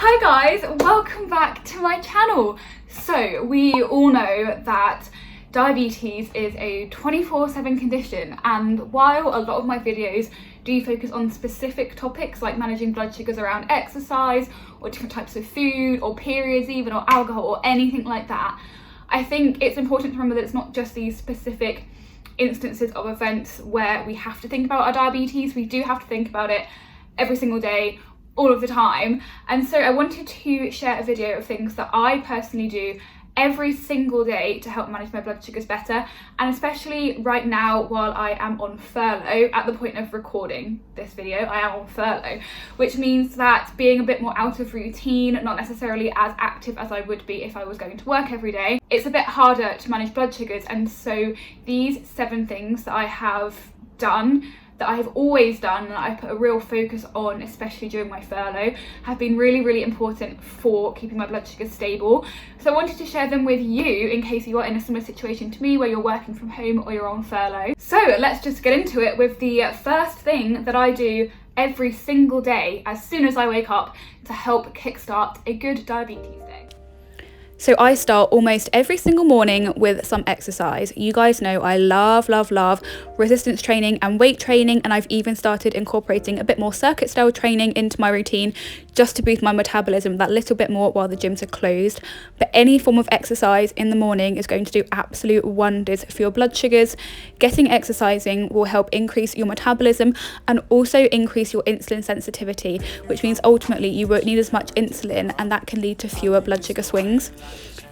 Hi guys, welcome back to my channel. So we all know that diabetes is a 24/7 condition, and while a lot of my videos do focus on specific topics like managing blood sugars around exercise or different types of food or periods even, or alcohol or anything like that, I think it's important to remember that it's not just these specific instances of events where we have to think about our diabetes. We do have to think about it every single day, all of the time. And so I wanted to share a video of things that I personally do every single day to help manage my blood sugars better, and especially right now while I am on furlough. At the point of recording this video, I am on furlough, which means that being a bit more out of routine, not necessarily as active as I would be if I was going to work every day, it's a bit harder to manage blood sugars. And so these 7 things that I have done, that I have always done, and I put a real focus on, especially during my furlough, have been really important for keeping my blood sugars stable. So I wanted to share them with you in case you are in a similar situation to me where you're working from home or you're on furlough. So let's just get into it with the first thing that I do every single day as soon as I wake up to help kickstart a good diabetes day. So I start almost every single morning with some exercise. You guys know I love resistance training and weight training, and I've even started incorporating a bit more circuit style training into my routine just to boost my metabolism that little bit more while the gyms are closed. But any form of exercise in the morning is going to do absolute wonders for your blood sugars. Getting exercising will help increase your metabolism and also increase your insulin sensitivity, which means ultimately you won't need as much insulin, and that can lead to fewer blood sugar swings.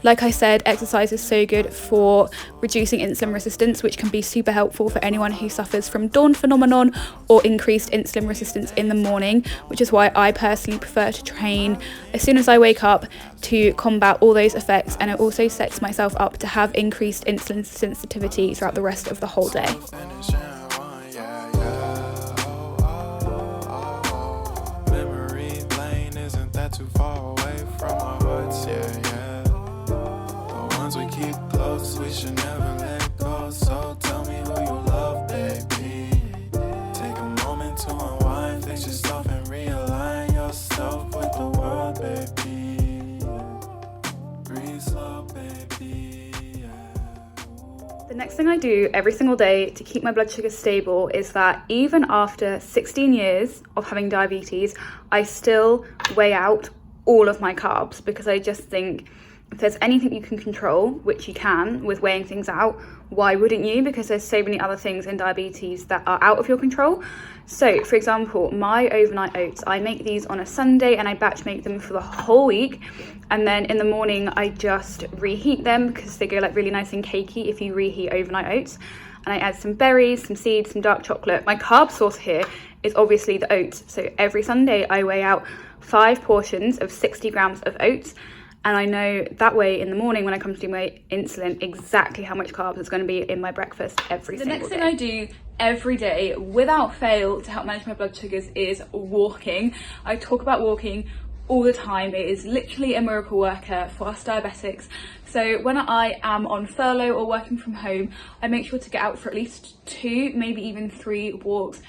Like I said, exercise is so good for reducing insulin resistance, which can be super helpful for anyone who suffers from dawn phenomenon or increased insulin resistance in the morning, which is why I personally prefer to train as soon as I wake up to combat all those effects. And it also sets myself up to have increased insulin sensitivity throughout the rest of the whole day. Too far away from our hearts, yeah. The ones we keep close, we should never let go. So tell me who you love, baby. Take a moment to unwind, fix yourself and realign yourself with the world, baby. Breathe slow, baby. The next thing I do every single day to keep my blood sugar stable is that even after 16 years of having diabetes, I still weigh out all of my carbs, because I just think if there's anything you can control, which you can with weighing things out, why wouldn't you? Because there's so many other things in diabetes that are out of your control. So for example, my overnight oats, I make these on a Sunday and I batch make them for the whole week. And then in the morning, I just reheat them because they go like really nice and cakey if you reheat overnight oats. And I add some berries, some seeds, some dark chocolate. My carb source here is obviously the oats. So every Sunday I weigh out 5 portions of 60 grams of oats. And I know that way in the morning when I come to do my insulin exactly how much carbs is going to be in my breakfast every single day. The next thing I do every day without fail to help manage my blood sugars is walking. I talk about walking all the time. It is literally a miracle worker for us diabetics. So when I am on furlough or working from home, I make sure to get out for at least 2, maybe even 3 walks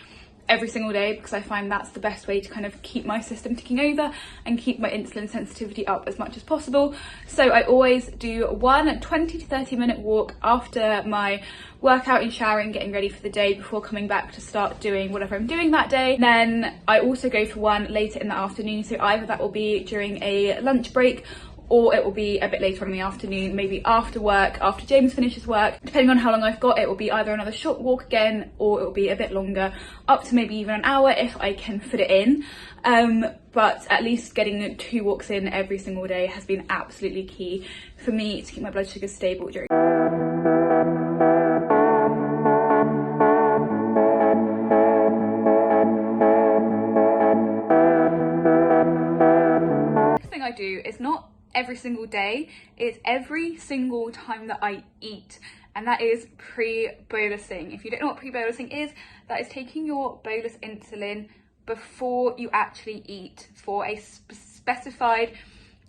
every single day, because I find that's the best way to kind of keep my system ticking over and keep my insulin sensitivity up as much as possible. So I always do one 20 to 30 minute walk after my workout and showering, getting ready for the day before coming back to start doing whatever I'm doing that day. Then I also go for one later in the afternoon, so either that will be during a lunch break or it will be a bit later on in the afternoon, maybe after work, after James finishes work. Depending on how long I've got, it will be either another short walk again, or it will be a bit longer, up to maybe even an hour if I can fit it in. But at least getting 2 walks in every single day has been absolutely key for me to keep my blood sugar stable during. Next thing I do is not every single day, it's every single time that I eat, and that is pre-bolusing. If you don't know what pre-bolusing is, that is taking your bolus insulin before you actually eat for a specified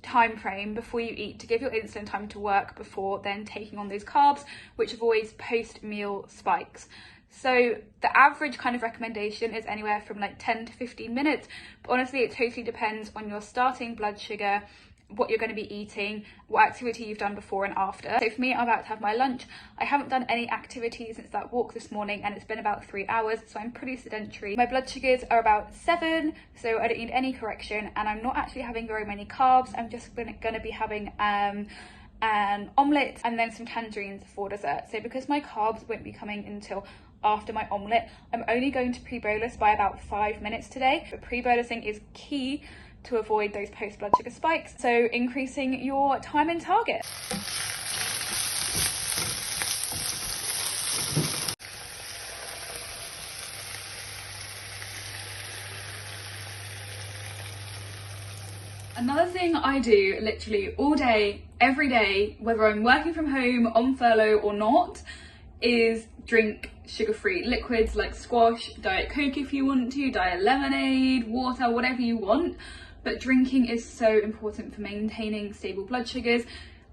time frame before you eat, to give your insulin time to work before then taking on those carbs, which avoids post-meal spikes. So the average kind of recommendation is anywhere from like 10 to 15 minutes. But honestly, it totally depends on your starting blood sugar, what you're going to be eating, what activity you've done before and after. So for me, I'm about to have my lunch. I haven't done any activity since that walk this morning, and it's been about 3 hours, so I'm pretty sedentary. My blood sugars are about 7, so I don't need any correction, and I'm not actually having very many carbs. I'm just going to be having an omelette and then some tangerines for dessert. So because my carbs won't be coming until after my omelette, I'm only going to pre-bolus by about 5 minutes today. But pre-bolusing is key to avoid those post blood sugar spikes, so increasing your time in target. Another thing I do literally all day, every day, whether I'm working from home, on furlough or not, is drink sugar-free liquids like squash, Diet Coke if you want to, Diet Lemonade, water, whatever you want. But drinking is so important for maintaining stable blood sugars.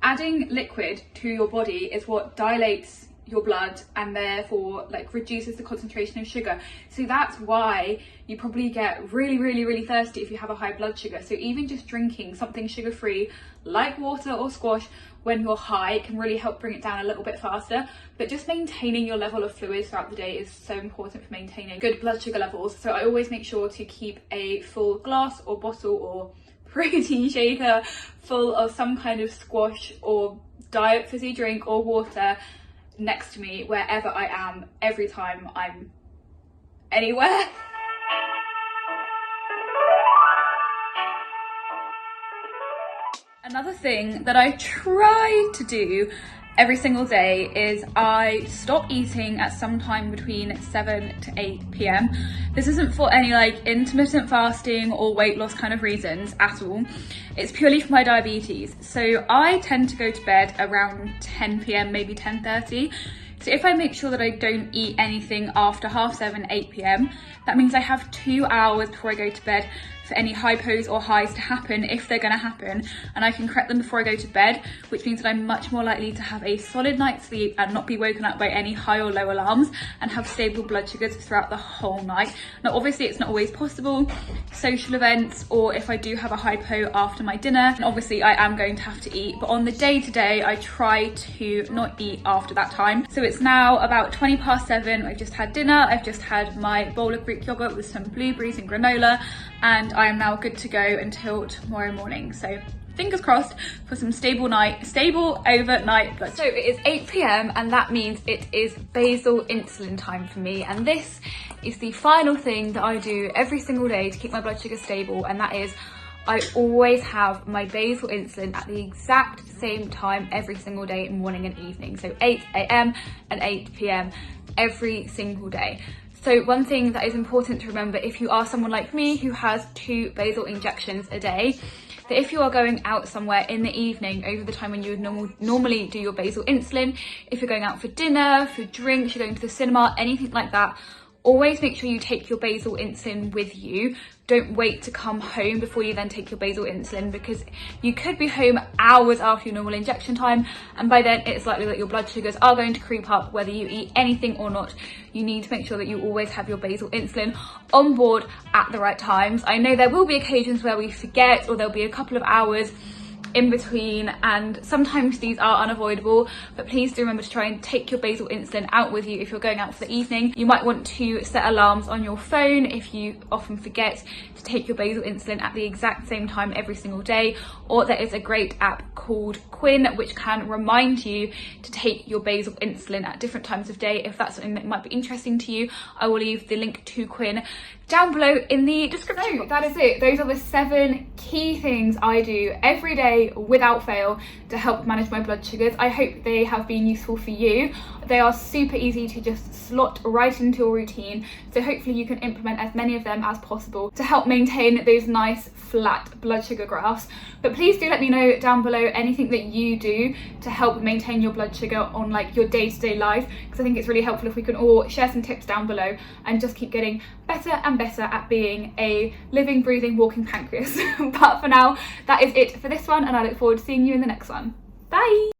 Adding liquid to your body is what dilates your blood and therefore like reduces the concentration of sugar. So that's why you probably get really thirsty if you have a high blood sugar. So even just drinking something sugar-free like water or squash when you're high can really help bring it down a little bit faster. But just maintaining your level of fluids throughout the day is so important for maintaining good blood sugar levels. So I always make sure to keep a full glass or bottle or protein shaker full of some kind of squash or diet fizzy drink or water next to me wherever I am, every time I'm anywhere. Another thing that I try to do every single day is I stop eating at some time between 7 to 8 p.m. This isn't for any like intermittent fasting or weight loss kind of reasons at all. It's purely for my diabetes. So I tend to go to bed around 10 p.m, maybe 10:30. So if I make sure that I don't eat anything after 7:30, 8 p.m, that means I have 2 hours before I go to bed for any hypos or highs to happen, if they're going to happen, and I can correct them before I go to bed, which means that I'm much more likely to have a solid night's sleep and not be woken up by any high or low alarms, and have stable blood sugars throughout the whole night. Now obviously it's not always possible, social events, or if I do have a hypo after my dinner, and obviously I am going to have to eat, but on the day to day I try to not eat after that time. So it's now about 7:20. I've just had dinner, I've just had my bowl of Greek yogurt with some blueberries and granola, and I am now good to go until tomorrow morning. So fingers crossed for some stable overnight blood. So it is 8 p.m. and that means it is basal insulin time for me, and this is the final thing that I do every single day to keep my blood sugar stable, and that is I always have my basal insulin at the exact same time every single day, morning and evening. So 8 a.m. and 8 p.m. every single day. So one thing that is important to remember if you are someone like me who has 2 basal injections a day, that if you are going out somewhere in the evening over the time when you would normally do your basal insulin, if you're going out for dinner, for drinks, you're going to the cinema, anything like that, always make sure you take your basal insulin with you. Don't wait to come home before you then take your basal insulin, because you could be home hours after your normal injection time, and by then it's likely that your blood sugars are going to creep up whether you eat anything or not. You need to make sure that you always have your basal insulin on board at the right times. I know there will be occasions where we forget, or there'll be a couple of hours in between, and sometimes these are unavoidable, but please do remember to try and take your basal insulin out with you if you're going out for the evening. You might want to set alarms on your phone if you often forget to take your basal insulin at the exact same time every single day, or there is a great app called Quinn which can remind you to take your basal insulin at different times of day. If that's something that might be interesting to you, I will leave the link to Quinn down below in the description. So that is it. Those are the 7 key things I do every day without fail to help manage my blood sugars. I hope they have been useful for you. They are super easy to just slot right into your routine, so hopefully you can implement as many of them as possible to help maintain those nice flat blood sugar graphs. But please do let me know down below anything that you do to help maintain your blood sugar on like your day-to-day life, because I think it's really helpful if we can all share some tips down below and just keep getting better and better at being a living, breathing, walking pancreas. But for now, that is it for this one, and I look forward to seeing you in the next one. Bye!